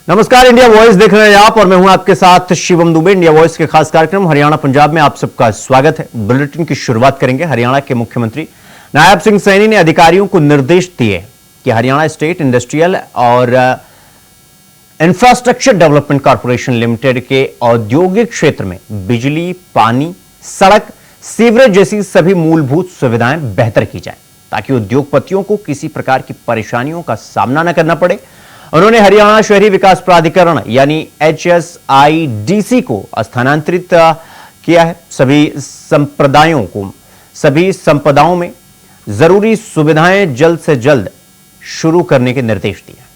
नमस्कार, India voice देख रहे हैं आप और मैं हूं आपके साथ शिवम दुबे। इंडिया वॉइस के खास कार्यक्रम हरियाणा पंजाब में आप सबका स्वागत है। बुलेटिन की शुरुआत करेंगे। हरियाणा के मुख्यमंत्री नायब सिंह सैनी ने अधिकारियों को निर्देश दिए कि हरियाणा स्टेट इंडस्ट्रियल और इंफ्रास्ट्रक्चर डेवलपमेंट कॉर्पोरेशन लिमिटेड के औद्योगिक क्षेत्र में बिजली, पानी, सड़क, सीवरेज जैसी सभी मूलभूत सुविधाएं बेहतर की जाए ताकि उद्योगपतियों को किसी प्रकार की परेशानियों का सामना न करना पड़े। उन्होंने हरियाणा शहरी विकास प्राधिकरण यानी HSIDC को स्थानांतरित किया है। सभी संपदाओं में जरूरी सुविधाएं जल्द से जल्द शुरू करने के निर्देश दिए।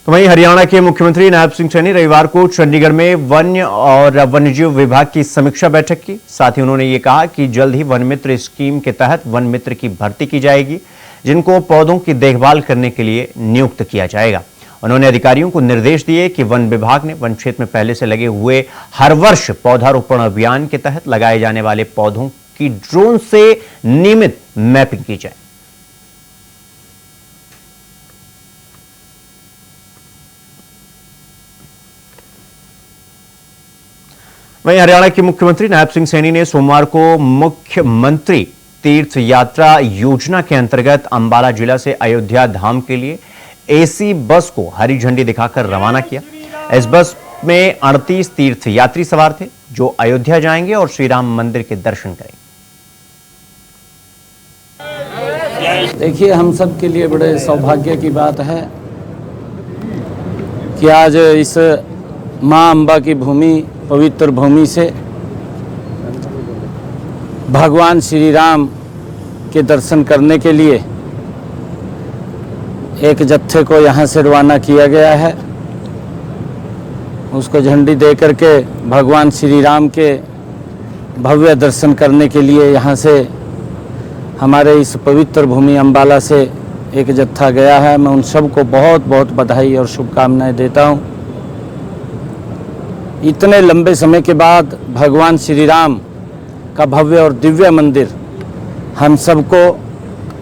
तो वहीं हरियाणा के मुख्यमंत्री नायब सिंह सैनी रविवार को चंडीगढ़ में वन्य और वन्यजीव विभाग की समीक्षा बैठक की। साथ ही उन्होंने ये कहा कि जल्द ही वन मित्र स्कीम के तहत वन मित्र की भर्ती की जाएगी, जिनको पौधों की देखभाल करने के लिए नियुक्त किया जाएगा। उन्होंने अधिकारियों को निर्देश दिए कि वन विभाग ने वन क्षेत्र में पहले से लगे हुए हर वर्ष पौधारोपण अभियान के तहत लगाए जाने वाले पौधों की ड्रोन से नियमित मैपिंग की जाए। वहीं हरियाणा के मुख्यमंत्री नायब सिंह सैनी ने सोमवार को मुख्यमंत्री तीर्थ यात्रा योजना के अंतर्गत अंबाला जिला से अयोध्या धाम के लिए AC बस को हरी झंडी दिखाकर रवाना किया। इस बस में 38 तीर्थ यात्री सवार थे जो अयोध्या जाएंगे और श्री राम मंदिर के दर्शन करेंगे। देखिए, हम सब के लिए बड़े सौभाग्य की बात है कि आज इस मां अंबा की भूमि, पवित्र भूमि से भगवान श्री राम के दर्शन करने के लिए एक जत्थे को यहाँ से रवाना किया गया है। उसको झंडी दे करके भगवान श्री राम के भव्य दर्शन करने के लिए यहाँ से हमारे इस पवित्र भूमि अंबाला से एक जत्था गया है। मैं उन सबको बहुत बहुत बधाई और शुभकामनाएं देता हूँ। इतने लंबे समय के बाद भगवान श्री राम का भव्य और दिव्य मंदिर हम सबको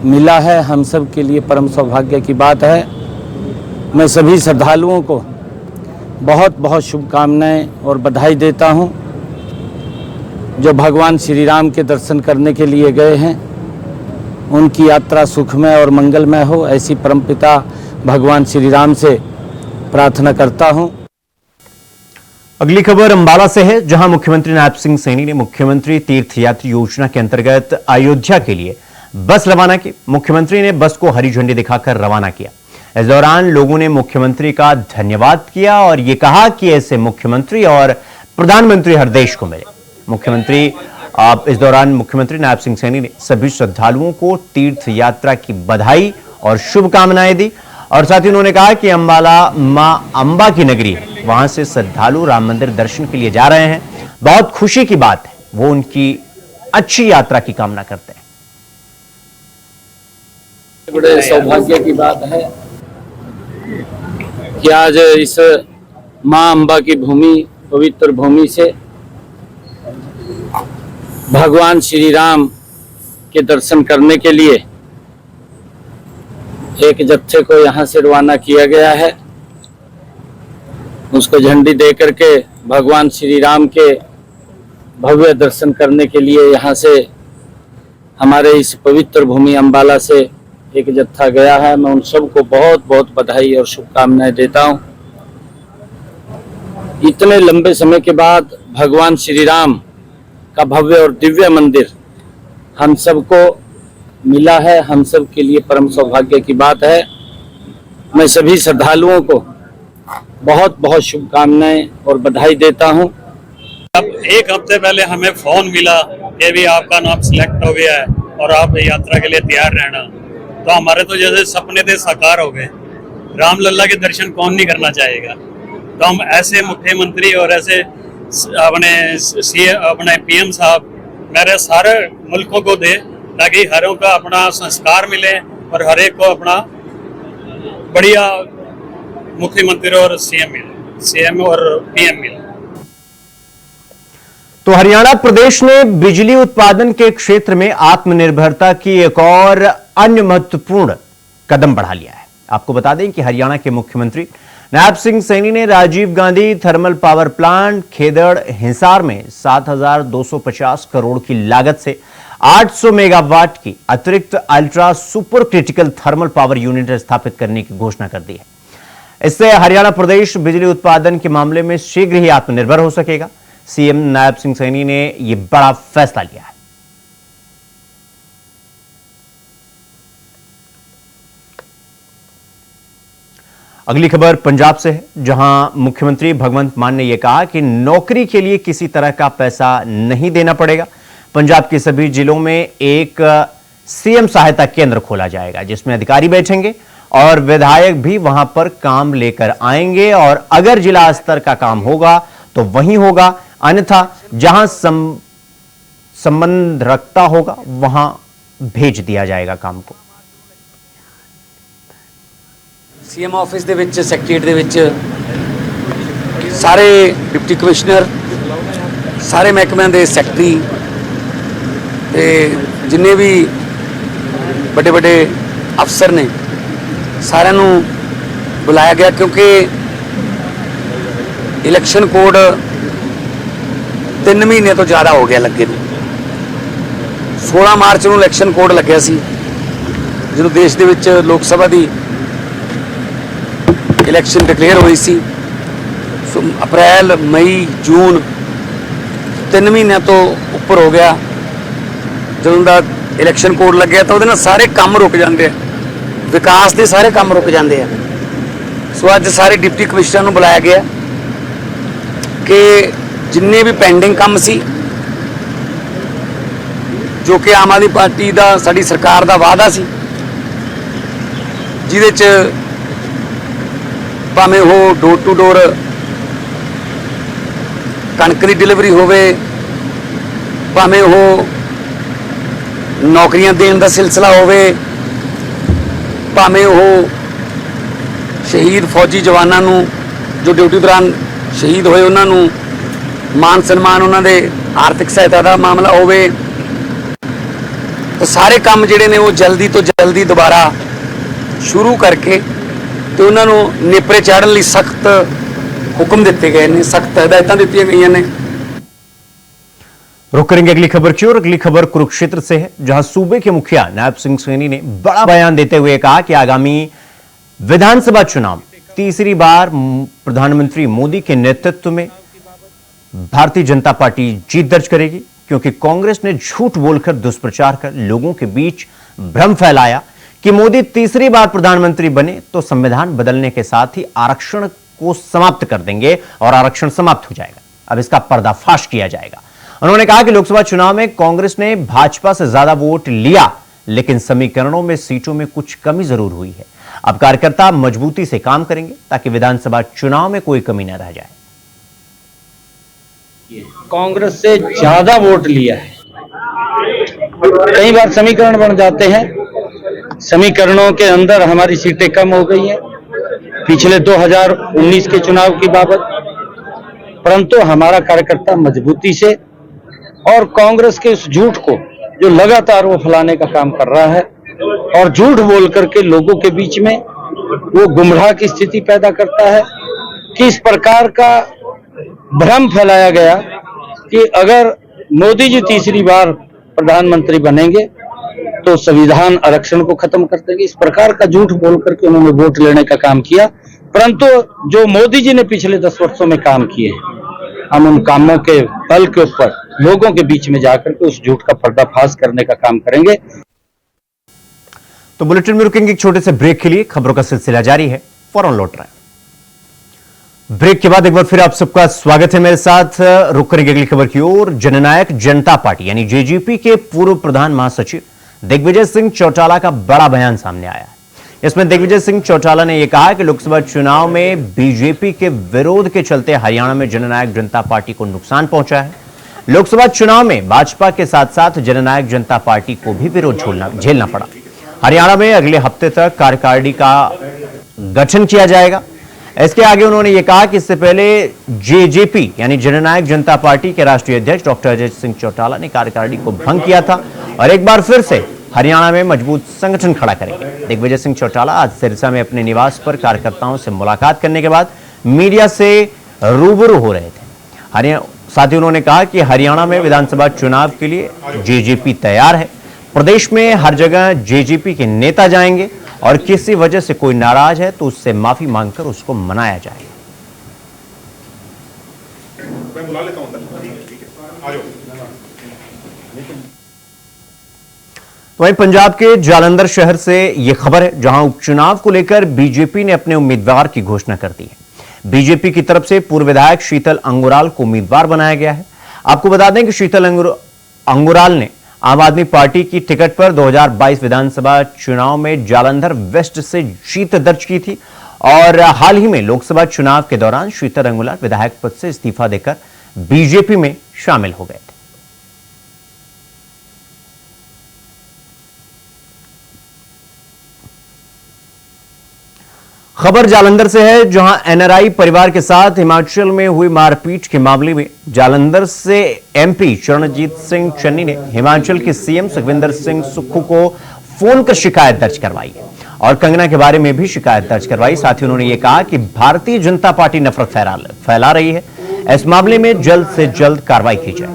मिला है। हम सब के लिए परम सौभाग्य की बात है। मैं सभी श्रद्धालुओं को बहुत बहुत शुभकामनाएं और बधाई देता हूं जो भगवान श्री राम के दर्शन करने के लिए गए हैं। उनकी यात्रा सुखमय और मंगलमय हो, ऐसी परमपिता भगवान श्री राम से प्रार्थना करता हूं। अगली खबर अंबाला से है, जहां मुख्यमंत्री नायब सिंह सैनी ने मुख्यमंत्री तीर्थ यात्री योजना के अंतर्गत अयोध्या के लिए बस रवाना की। मुख्यमंत्री ने बस को हरी झंडी दिखाकर रवाना किया। इस दौरान लोगों ने मुख्यमंत्री का धन्यवाद किया और यह कहा कि ऐसे मुख्यमंत्री और प्रधानमंत्री हर देश को मिले। इस दौरान मुख्यमंत्री नायब सिंह सैनी ने सभी श्रद्धालुओं को तीर्थ यात्रा की बधाई और शुभकामनाएं दी और साथ ही उन्होंने कहा कि अंबाला मां अंबा की नगरी है, वहां से श्रद्धालु राम मंदिर दर्शन के लिए जा रहे हैं। बहुत खुशी की बात है, वो उनकी अच्छी यात्रा की कामना करते हैं। बड़े सौभाग्य की बात है कि आज इस मां अंबा की भूमि, पवित्र भूमि से भगवान श्री राम के दर्शन करने के लिए एक जत्थे को यहाँ से रवाना किया गया है। उसको झंडी दे करके भगवान श्री राम के भव्य दर्शन करने के लिए यहाँ से हमारे इस पवित्र भूमि अंबाला से एक जत्था गया है। मैं उन सबको बहुत बहुत बधाई और शुभकामनाएं देता हूँ। इतने लंबे समय के बाद भगवान श्री राम का भव्य और दिव्य मंदिर हम सबको मिला है। हम सब के लिए परम सौभाग्य की बात है। मैं सभी श्रद्धालुओं को बहुत बहुत शुभकामनाएं और बधाई देता हूं। अब एक हफ्ते पहले हमें फोन मिला कि भी आपका नाम सिलेक्ट हो गया है और आप यात्रा के लिए तैयार रहना, तो हमारे तो जैसे सपने थे साकार हो गए। रामलला के दर्शन कौन नहीं करना चाहेगा। तो हम ऐसे मुख्यमंत्री और ऐसे अपने PM साहब मेरे सारे मुल्कों को दे ताकि हरों का अपना संस्कार मिले और हर एक को अपना बढ़िया मुख्यमंत्री और CM और PM मिले। तो हरियाणा प्रदेश ने बिजली उत्पादन के क्षेत्र में आत्मनिर्भरता की एक और अन्य महत्वपूर्ण कदम बढ़ा लिया है। आपको बता दें कि हरियाणा के मुख्यमंत्री नायब सिंह सैनी ने Rajiv Gandhi thermal power plant Khedar Hisar में 7,250 करोड़ की लागत से 800 मेगावाट की अतिरिक्त ultra super critical thermal power unit स्थापित करने की घोषणा कर दी है। इससे हरियाणा प्रदेश बिजली उत्पादन के मामले में शीघ्र ही आत्मनिर्भर हो सकेगा। सीएम नायब सिंह सैनी ने यह बड़ा फैसला लिया है। अगली खबर पंजाब से है, जहां मुख्यमंत्री भगवंत मान ने यह कहा कि नौकरी के लिए किसी तरह का पैसा नहीं देना पड़ेगा। पंजाब के सभी जिलों में एक सीएम सहायता केंद्र खोला जाएगा, जिसमें अधिकारी बैठेंगे और विधायक भी वहां पर काम लेकर आएंगे, और अगर जिला स्तर का काम होगा तो वहीं होगा, अन्यथा जहां संबंध रखता होगा वहां भेज दिया जाएगा काम को। सीएम ऑफिस ਦੇ ਵਿੱਚ ਸੈਕਟਰੀਏਟ ਦੇ ਵਿੱਚ ਸਾਰੇ ਡਿਪਟੀ ਕਮਿਸ਼ਨਰ ਸਾਰੇ ਮਹਿਕਮਿਆਂ ਦੇ ਸੈਕਟਰੀ ਤੇ ਜਿੰਨੇ ਵੀ ਵੱਡੇ ਵੱਡੇ ਅਫਸਰ ਨੇ ਸਾਰਿਆਂ ਨੂੰ ਬੁਲਾਇਆ ਗਿਆ, ਕਿਉਂਕਿ ਇਲੈਕਸ਼ਨ ਕੋਡ 3 ਮਹੀਨੇ ਤੋਂ ਜ਼ਿਆਦਾ ਹੋ ਗਿਆ ਲੱਗੇ ਨੂੰ। 16 ਮਾਰਚ ਨੂੰ ਇਲੈਕਸ਼ਨ ਕੋਡ ਲੱਗਿਆ ਸੀ, ਜਦੋਂ ਦੇਸ਼ ਦੇ ਵਿੱਚ ਲੋਕ ਸਭਾ ਦੀ इलेक्शन डिक्लेयर हुई सी। अप्रैल मई जून 3 महीनों तो उपर हो गया। जो इलेक्शन कोड लगे तो वो सारे काम रुक जाते हैं, विकास के सारे काम रुक जाते हैं। सो अज सारे डिप्टी कमिश्नर को बुलाया गया कि जिन्ने भी पेंडिंग काम सी, जो कि आम आदमी पार्टी का साडी सरकार का वादा सी, जिहदे भावें हो डोर टू डोर कणक की डिलीवरी होवे, भावें हो नौकरियां देने का सिलसिला होवे, भावें हो शहीद फौजी जवानों नूं जो ड्यूटी दौरान शहीद होए उन्होंने मान सन्मान, उन्होंने आर्थिक सहायता का मामला होवे, तो सारे काम जिहड़े ने वो जल्दी तो जल्दी दोबारा शुरू करके तो उन्होंने नेपरे चाढ़न लई सख्त हुक्म दिए गए हैं, सख्त हिदायतां दित्तियां गईयां ने। रुक करेंगे अगली खबर की ओर। अगली खबर कुरुक्षेत्र से है, जहां सूबे के मुखिया नायब सिंह सैनी ने बड़ा बयान देते हुए कहा कि आगामी विधानसभा चुनाव तीसरी बार प्रधानमंत्री मोदी के नेतृत्व में भारतीय जनता पार्टी जीत दर्ज करेगी, क्योंकि कांग्रेस ने झूठ बोलकर दुष्प्रचार कर लोगों के बीच भ्रम फैलाया कि मोदी तीसरी बार प्रधानमंत्री बने तो संविधान बदलने के साथ ही आरक्षण को समाप्त कर देंगे और आरक्षण समाप्त हो जाएगा। अब इसका पर्दाफाश किया जाएगा। उन्होंने कहा कि लोकसभा चुनाव में कांग्रेस ने भाजपा से ज्यादा वोट लिया, लेकिन समीकरणों में सीटों में कुछ कमी जरूर हुई है। अब कार्यकर्ता मजबूती से काम करेंगे ताकि विधानसभा चुनाव में कोई कमी न रह जाए। कांग्रेस से ज्यादा वोट लिया है, कई बार समीकरण बन जाते हैं, समीकरणों के अंदर हमारी सीटें कम हो गई हैं पिछले 2019 के चुनाव की बाबत, परंतु हमारा कार्यकर्ता मजबूती से और कांग्रेस के उस झूठ को जो लगातार वो फैलाने का काम कर रहा है और झूठ बोल करके लोगों के बीच में वो गुमराह की स्थिति पैदा करता है कि इस प्रकार का भ्रम फैलाया गया कि अगर मोदी जी तीसरी बार प्रधानमंत्री बनेंगे तो संविधान आरक्षण को खत्म कर देंगे। इस प्रकार का झूठ बोल करके उन्होंने वोट लेने का काम किया, परंतु जो मोदी जी ने पिछले 10 वर्षों में काम किए हैं, हम उन कामों के बल के ऊपर लोगों के बीच में जाकर के उस झूठ का पर्दाफाश करने का काम करेंगे। तो बुलेटिन में रुकेंगे एक छोटे से ब्रेक के लिए। खबरों का सिलसिला जारी है, फौरन लौट रहे हैं। ब्रेक के बाद एक बार फिर आप सबका स्वागत है मेरे साथ। रुक करेंगे अगली खबर की ओर। जननायक जनता पार्टी यानी जेजेपी के पूर्व प्रधान महासचिव दिग्विजय सिंह चौटाला का बड़ा बयान सामने आया है। इसमें दिग्विजय सिंह चौटाला ने यह कहा कि लोकसभा चुनाव में बीजेपी के विरोध के चलते हरियाणा में जननायक जनता पार्टी को नुकसान पहुंचा है। लोकसभा चुनाव में भाजपा के साथ साथ जननायक जनता पार्टी को भी विरोध झेलना पड़ा। हरियाणा में अगले हफ्ते तक कार्यकारिणी का गठन किया जाएगा। इसके आगे उन्होंने ये कहा कि इससे पहले जेजेपी यानी जननायक जनता पार्टी के राष्ट्रीय अध्यक्ष डॉक्टर अजय सिंह चौटाला ने कार्यकारिणी को भंग किया था और एक बार फिर से हरियाणा में मजबूत संगठन खड़ा करेंगे। दिग्विजय सिंह चौटाला आज सिरसा में अपने निवास पर कार्यकर्ताओं से मुलाकात करने के बाद मीडिया से रूबरू हो रहे थे। साथ ही उन्होंने कहा कि हरियाणा में विधानसभा चुनाव के लिए जेजेपी तैयार है। प्रदेश में हर जगह जेजेपी के नेता जाएंगे और किसी वजह से कोई नाराज है तो उससे माफी मांगकर उसको मनाया जाएगा। मैं बुला लेता हूं। तो वहीं पंजाब के जालंधर शहर से यह खबर है, जहां उपचुनाव को लेकर बीजेपी ने अपने उम्मीदवार की घोषणा कर दी है। बीजेपी की तरफ से पूर्व विधायक शीतल अंगुराल को उम्मीदवार बनाया गया है। आपको बता दें कि शीतल अंगुराल ने आम आदमी पार्टी की टिकट पर 2022 विधानसभा चुनाव में जालंधर वेस्ट से जीत दर्ज की थी और हाल ही में लोकसभा चुनाव के दौरान शीतल अंगुराल विधायक पद से इस्तीफा देकर बीजेपी में शामिल हो गए थे। खबर जालंधर से है, जहां एनआरआई परिवार के साथ हिमाचल में हुई मारपीट के मामले में जालंधर से एमपी चरणजीत सिंह चन्नी ने हिमाचल के सीएम सुखविंदर सिंह सुक्खू को फोन कर शिकायत दर्ज करवाई है और कंगना के बारे में भी शिकायत दर्ज करवाई। साथ ही उन्होंने ये कहा कि भारतीय जनता पार्टी नफरत फैला रही है। इस मामले में जल्द से जल्द कार्रवाई की जाए।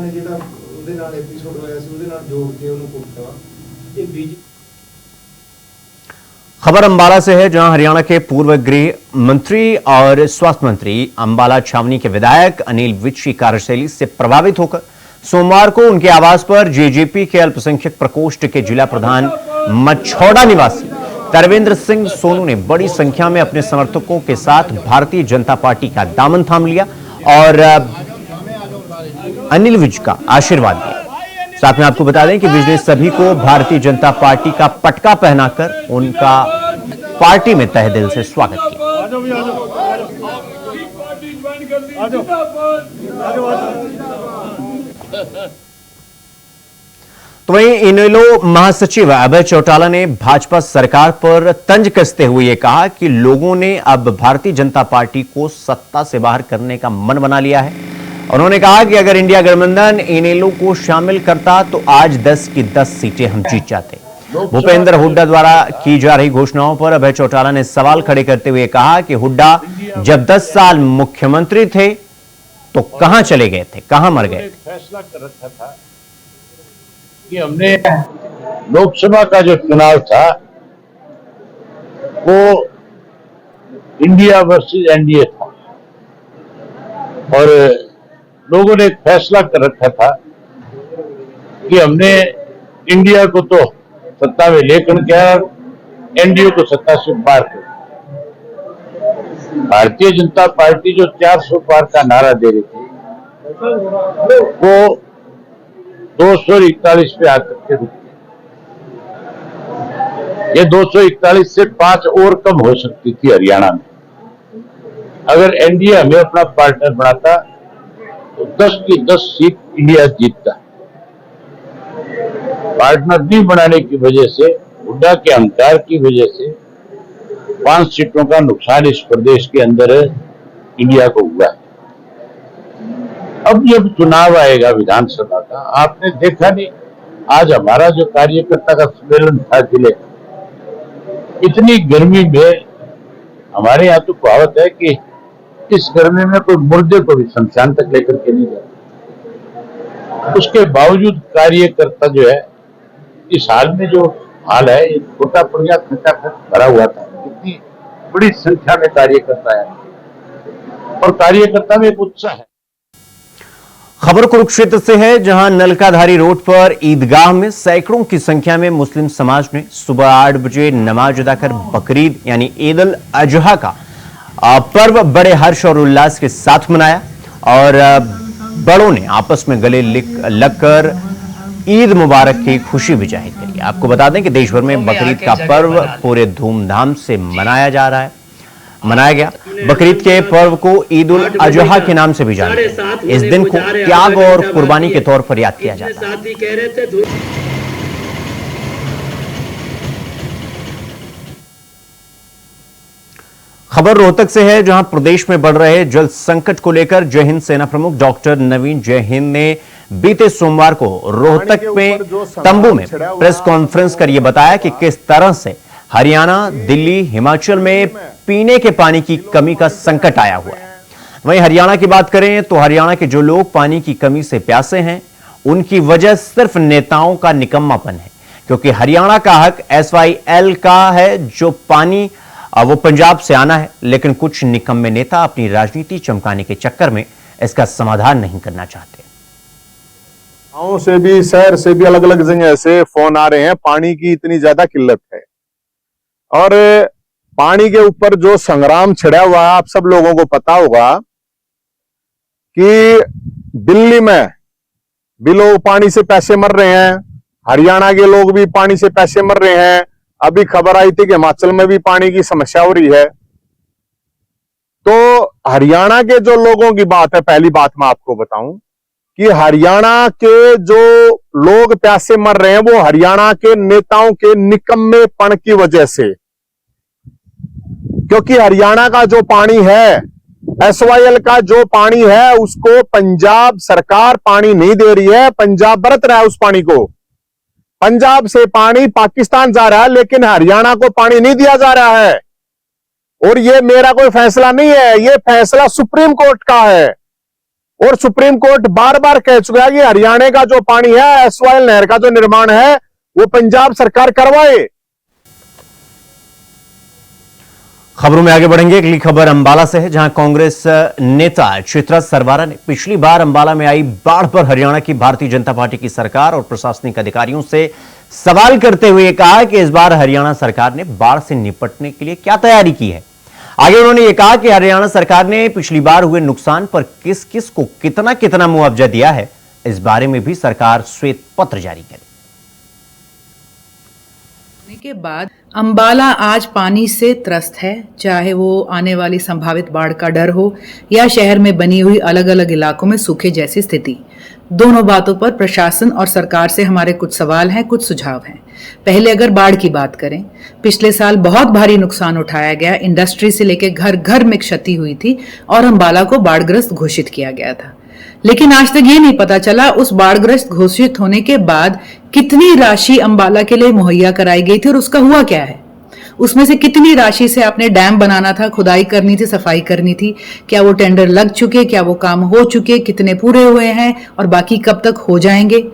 खबर अंबाला से है, जहां हरियाणा के पूर्व गृह मंत्री और स्वास्थ्य मंत्री अंबाला छावनी के विधायक अनिल विज की कार्यशैली से प्रभावित होकर सोमवार को उनके आवास पर जेजेपी के अल्पसंख्यक प्रकोष्ठ के जिला प्रधान मछौड़ा निवासी तरवेंद्र सिंह सोनू ने बड़ी संख्या में अपने समर्थकों के साथ भारतीय जनता पार्टी का दामन थाम लिया और अनिल विज का आशीर्वाद दिया। साथ में आपको बता दें कि विज ने सभी को भारतीय जनता पार्टी का पटका पहनाकर उनका पार्टी में तहे दिल से स्वागत किया। तो वहीं इनेलो महासचिव अभय चौटाला ने भाजपा सरकार पर तंज कसते हुए यह कहा कि लोगों ने अब भारतीय जनता पार्टी को सत्ता से बाहर करने का मन बना लिया है। उन्होंने कहा कि अगर इंडिया गठबंधन इनेलो को शामिल करता तो आज 10 की 10 सीटें हम जीत जाते। भूपेंद्र हुड्डा द्वारा की जा रही घोषणाओं पर अभय चौटाला ने सवाल खड़े करते हुए कहा कि हुड्डा जब 10 साल मुख्यमंत्री थे तो कहां चले गए थे, कहां मर गए। फैसला कर रखा था कि हमने लोकसभा का जो चुनाव था वो इंडिया वर्सेस एनडीए था और लोगों ने एक फैसला कर रखा था कि हमने इंडिया को तो सत्ता में लेकर क्या एनडीए को सत्ता से पार कर। भारतीय जनता पार्टी जो 400 पार का नारा दे रही थी वो 241 पे आकर के रुक गई। ये 241 से 5 और कम हो सकती थी हरियाणा में। अगर एनडीए हमें अपना पार्टनर बनाता तो 10 की 10 सीट इंडिया जीतता। पार्टनर नहीं बनाने की वजह से, हुड्डा के अहंकार की वजह से 5 सीटों का नुकसान इस प्रदेश के अंदर इंडिया को हुआ है। अब जब चुनाव आएगा विधानसभा का, आपने देखा नहीं आज हमारा जो कार्यकर्ता का सम्मेलन था जिले, इतनी गर्मी में हमारे यहाँ तो कहावत है कि इस गर्मी में कोई मुर्दे को भी शमशान तक लेकर के नहीं जाता। उसके बावजूद कार्यकर्ता जो है इस हाल में जो हाल है, ये छोटा पुड़िया खचाखच भरा हुआ था। इतनी बड़ी संख्या में कार्यकर्ता है और कार्यकर्ता में एक उत्साह है। खबर कुरुक्षेत्र से है, जहां नलकाधारी रोड पर ईदगाह में सैकड़ों की संख्या में मुस्लिम समाज ने सुबह 8 बजे नमाज अदा कर बकरीद यानी ईद उल अजहा का पर्व बड़े हर्ष और उल्लास के साथ मनाया और बड़ों ने आपस में गले लगकर ईद मुबारक की खुशी भी जाहिर करी। आपको बता दें कि देश भर में बकरीद का पर्व पूरे धूमधाम से मनाया गया। बकरीद के पर्व को ईद उल अजहा के नाम से भी जाना जाता है। इस दिन को त्याग और कुर्बानी के तौर पर याद किया जाता है। खबर रोहतक से है, जहां प्रदेश में बढ़ रहे जल संकट को लेकर जय हिंद सेना प्रमुख डॉक्टर नवीन जय हिंद ने बीते सोमवार को रोहतक में तंबू में प्रेस कॉन्फ्रेंस कर यह बताया कि किस तरह से हरियाणा, दिल्ली, हिमाचल में पीने के पानी की कमी का संकट आया हुआ है। वहीं हरियाणा की बात करें तो हरियाणा के जो लोग पानी की कमी से प्यासे हैं, उनकी वजह सिर्फ नेताओं का निकम्मापन है, क्योंकि हरियाणा का हक SYL का है जो पानी वो पंजाब से आना है, लेकिन कुछ निकम्मे नेता अपनी राजनीति चमकाने के चक्कर में इसका समाधान नहीं करना चाहते। गांव से भी, शहर से भी, अलग अलग जगह से फोन आ रहे हैं। पानी की इतनी ज्यादा किल्लत है और पानी के ऊपर जो संग्राम छिड़ा हुआ है, आप सब लोगों को पता होगा कि दिल्ली में भी लोग पानी से पैसे मर रहे हैं, हरियाणा के लोग भी पानी से पैसे मर रहे हैं। अभी खबर आई थी कि हिमाचल में भी पानी की समस्या हो रही है। तो हरियाणा के जो लोगों की बात है, पहली बात मैं आपको बताऊं कि हरियाणा के जो लोग प्यासे मर रहे हैं वो हरियाणा के नेताओं के निकम्मेपन की वजह से, क्योंकि हरियाणा का जो पानी है, SYL का जो पानी है, उसको पंजाब सरकार पानी नहीं दे रही है। पंजाब बरत रहा है उस पानी को। पंजाब से पानी पाकिस्तान जा रहा है, लेकिन हरियाणा को पानी नहीं दिया जा रहा है। और ये मेरा कोई फैसला नहीं है, ये फैसला सुप्रीम कोर्ट का है। और सुप्रीम कोर्ट बार बार कह चुका है कि हरियाणा का जो पानी है, SYL नहर का जो निर्माण है, वो पंजाब सरकार करवाए। खबरों में आगे बढ़ेंगे। अगली खबर अंबाला से है, जहां कांग्रेस नेता चित्रा सरवारा ने पिछली बार अंबाला में आई बाढ़ पर हरियाणा की भारतीय जनता पार्टी की सरकार और प्रशासनिक अधिकारियों से सवाल करते हुए कहा कि इस बार हरियाणा सरकार ने बाढ़ से निपटने के लिए क्या तैयारी की है। आगे उन्होंने यह कहा कि हरियाणा सरकार ने पिछली बार हुए नुकसान पर किस किस को कितना कितना मुआवजा दिया है, इस बारे में भी सरकार श्वेत पत्र जारी करे। के बाद अंबाला आज पानी से त्रस्त है, चाहे वो आने वाली संभावित बाढ़ का डर हो या शहर में बनी हुई अलग अलग इलाकों में सूखे जैसी स्थिति। दोनों बातों पर प्रशासन और सरकार से हमारे कुछ सवाल हैं, कुछ सुझाव हैं। पहले अगर बाढ़ की बात करें, पिछले साल बहुत भारी नुकसान उठाया गया, इंडस्ट्री से लेकर घर घर में क्षति हुई थी और अंबाला को बाढ़ग्रस्त घोषित किया गया था। लेकिन आज तक ये नहीं पता चला उस बाढ़ग्रस्त घोषित होने के बाद कितनी राशि अंबाला के लिए मुहैया कराई गई थी और उसका हुआ क्या है। उसमें से कितनी राशि से आपने डैम बनाना था, खुदाई करनी थी, सफाई करनी थी, क्या वो टेंडर लग चुके, क्या वो काम हो चुके, कितने पूरे हुए हैं और बाकी कब तक हो जाएंगे।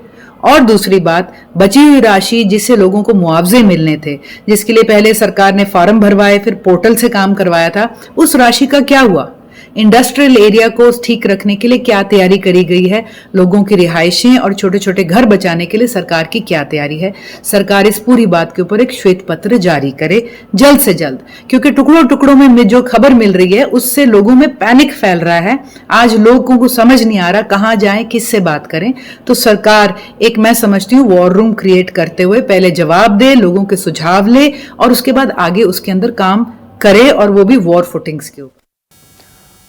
और दूसरी बात, बची हुई राशि जिससे लोगों को मुआवजे मिलने थे, जिसके लिए पहले सरकार ने फॉर्म भरवाए, फिर पोर्टल से काम करवाया था, उस राशि का क्या हुआ। इंडस्ट्रियल एरिया को ठीक रखने के लिए क्या तैयारी करी गई है, लोगों की रिहायशें और छोटे छोटे घर बचाने के लिए सरकार की क्या तैयारी है। सरकार इस पूरी बात के ऊपर एक श्वेत पत्र जारी करे जल्द से जल्द, क्योंकि टुकड़ों टुकड़ों में जो खबर मिल रही है उससे लोगों में पैनिक फैल रहा है। आज लोगों को समझ नहीं आ रहा कहां जाएं, किससे बात करें। तो सरकार एक, मैं समझती हूँ, वॉर रूम क्रिएट करते हुए पहले जवाब दे, लोगों के सुझाव ले और उसके बाद आगे उसके अंदर काम करे, और वो भी वॉर फुटिंग्स के ऊपर।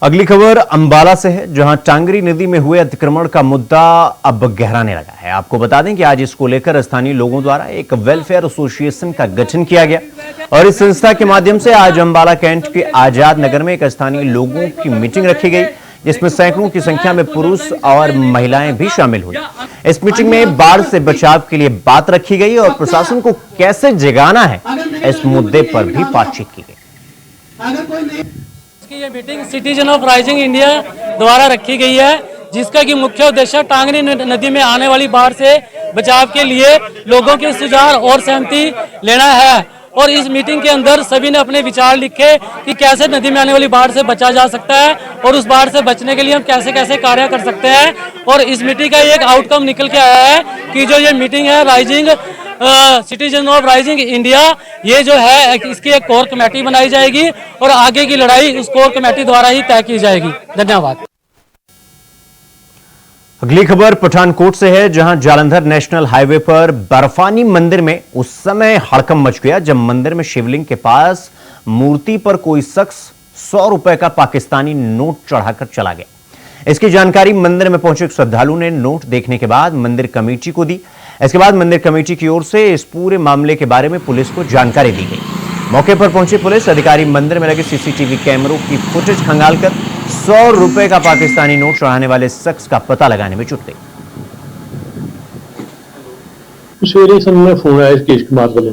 अगली खबर अंबाला से है, जहां टांगरी नदी में हुए अतिक्रमण का मुद्दा अब गहराने लगा है। आपको बता दें कि आज इसको लेकर स्थानीय लोगों द्वारा एक वेलफेयर एसोसिएशन का गठन किया गया और इस संस्था के माध्यम से आज अंबाला कैंट के आजाद नगर में एक स्थानीय लोगों की मीटिंग रखी गई, जिसमें सैकड़ों की संख्या में पुरुष और महिलाएं भी शामिल हुई। इस मीटिंग में बाढ़ से बचाव के लिए बात रखी गई और प्रशासन को कैसे जगाना है, इस मुद्दे पर भी बातचीत की गई। ये meeting citizen of rising India द्वारा रखी गई है, जिसका कि मुख्य उद्देश्य टांगरी नदी में आने वाली बाढ़ से बचाव के लिए लोगों के सुझाव और सहमति लेना है। और इस मीटिंग के अंदर सभी ने अपने विचार लिखे कि कैसे नदी में आने वाली बाढ़ से बचा जा सकता है और उस बाढ़ से बचने के लिए हम कैसे कैसे कार्य कर सकते हैं। और इस मीटिंग का एक आउटकम निकल के आया है कि जो ये मीटिंग है rising citizen of rising India, ये जो है इसकी एक कोर कमेटी बनाई जाएगी और आगे की लड़ाई उस कोर कमेटी द्वारा ही तय की जाएगी। धन्यवाद। अगली खबर पठानकोट से है, जहां जालंधर नेशनल हाईवे पर बर्फानी मंदिर में उस समय हड़कंप मच गया जब मंदिर में शिवलिंग के पास मूर्ति पर कोई शख्स 100 रुपए का पाकिस्तानी नोट चढ़ाकर चला गया। इसकी जानकारी मंदिर में पहुंचे एक श्रद्धालु ने नोट देखने के बाद मंदिर कमेटी को दी। इसके बाद मंदिर कमेटी की ओर से इस पूरे मामले के बारे में पुलिस को जानकारी दी गई। मौके पर पहुंचे पुलिस अधिकारी मंदिर में लगे सीसीटीवी कैमरों की फुटेज खंगालकर 100 रुपए का पाकिस्तानी नोट चढ़ाने वाले शख्स का पता लगाने में जुट गए। सवेरे ਸਾਨੂੰ फोन आया केश कुमार ਵੱਲੋਂ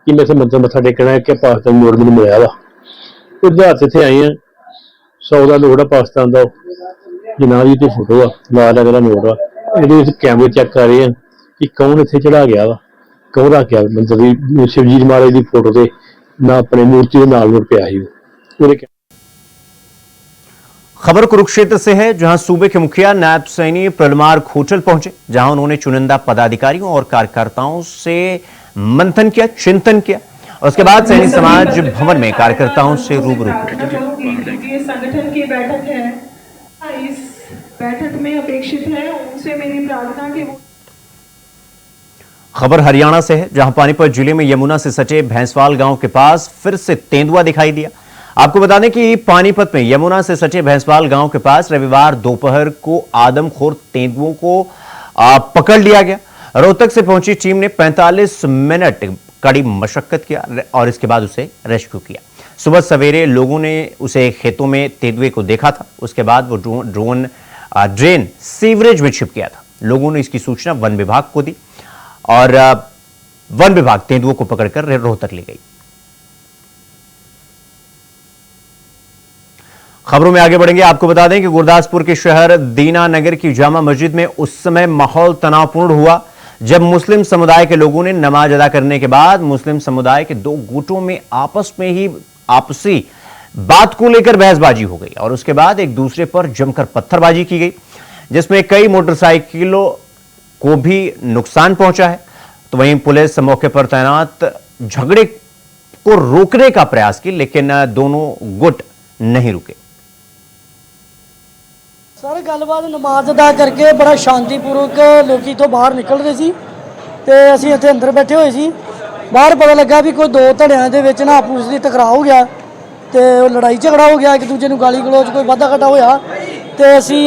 कि मैं मंदिर मत्था टेकना है कि पाकिस्तान नोट मैंने मिला वा आधार से इतने आए हैं 100 का नोट है पाकिस्तान का जनाब जी फोटो आ लाल का नोट आ ये कैमरे चेक कर रहे हैं कि कौन इतने चढ़ा गया वा कौन रख गया मंदिर की शिवजी महाराज की फोटो से ना अपने मूर्ति के नाल नोट पिया ही खबर कुरुक्षेत्र से है, जहां सूबे के मुखिया नायब सैनी प्रलमार खोटल पहुंचे, जहां उन्होंने चुनिंदा पदाधिकारियों और कार्यकर्ताओं से मंथन किया, चिंतन किया। उसके बाद सैनी समाज भवन में कार्यकर्ताओं से रूबरू ये संगठन की बैठक है, इस बैठक में अपेक्षित है उनसे मेरी प्रार्थना कि वो। खबर हरियाणा से है, जहां पानीपत जिले में यमुना से सटे भैंसवाल गांव के पास फिर से तेंदुआ दिखाई दिया। आपको बता दें कि पानीपत में यमुना से सटे भैंसवाल गांव के पास रविवार दोपहर को आदमखोर तेंदुओं को पकड़ लिया गया। रोहतक से पहुंची टीम ने 45 मिनट कड़ी मशक्कत किया और इसके बाद उसे रेस्क्यू किया। सुबह सवेरे लोगों ने उसे खेतों में तेंदुए को देखा था। उसके बाद वो ड्रेन सीवरेज में छिप गया था। लोगों ने इसकी सूचना वन विभाग को दी और वन विभाग तेंदुओं को पकड़कर रोहतक ले गई। खबरों में आगे बढ़ेंगे। आपको बता दें कि गुरदासपुर के शहर दीनानगर की जामा मस्जिद में उस समय माहौल तनावपूर्ण हुआ जब मुस्लिम समुदाय के लोगों ने नमाज अदा करने के बाद मुस्लिम समुदाय के दो गुटों में आपसी बात को लेकर बहसबाजी हो गई और उसके बाद एक दूसरे पर जमकर पत्थरबाजी की गई, जिसमें कई मोटरसाइकिलों को भी नुकसान पहुंचा है। तो वहीं पुलिस मौके पर तैनात झगड़े को रोकने का प्रयास की, लेकिन दोनों गुट नहीं रुके। सर गलबात नमाज अदा करके बड़ा शांतिपूर्वक लोग इतों बाहर निकल रहे सी ते असीं इत्थे अंदर बैठे हुए सी। बाहर पता लगा भी कोई दो धड़ियां दे विच ना आपस दी टकराव हो गया ते लड़ाई झगड़ा हो गया, एक दूजे नूं गाली गलोच कोई वाधा घाटा होया ते असीं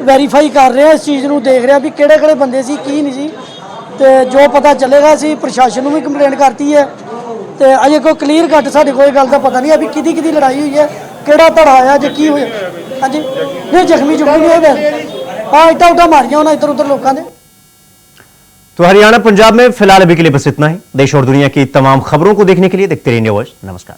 वैरीफाई कर रहे हैं, इस चीज़ नूं देख रहे हैं भी किहड़े बंदे सी की नहीं सी ते जो पता चलेगा असीं प्रशासन नूं भी कंप्लेंट करती है ते अजे कोई क्लीयर कट साडे कोई गल दा पता नहीं है भी किहदी लड़ाई हुई है, किहड़ा धड़ा आया जे की होया। हाँ जी नहीं जख्मी नहीं हुए, हाँ इटा उटा मारिया होना इधर उधर लोगों ने। तो हरियाणा पंजाब में फिलहाल अभी के लिए बस इतना ही। देश और दुनिया की तमाम खबरों को देखने के लिए देखते रहिए न्यूज़। नमस्कार।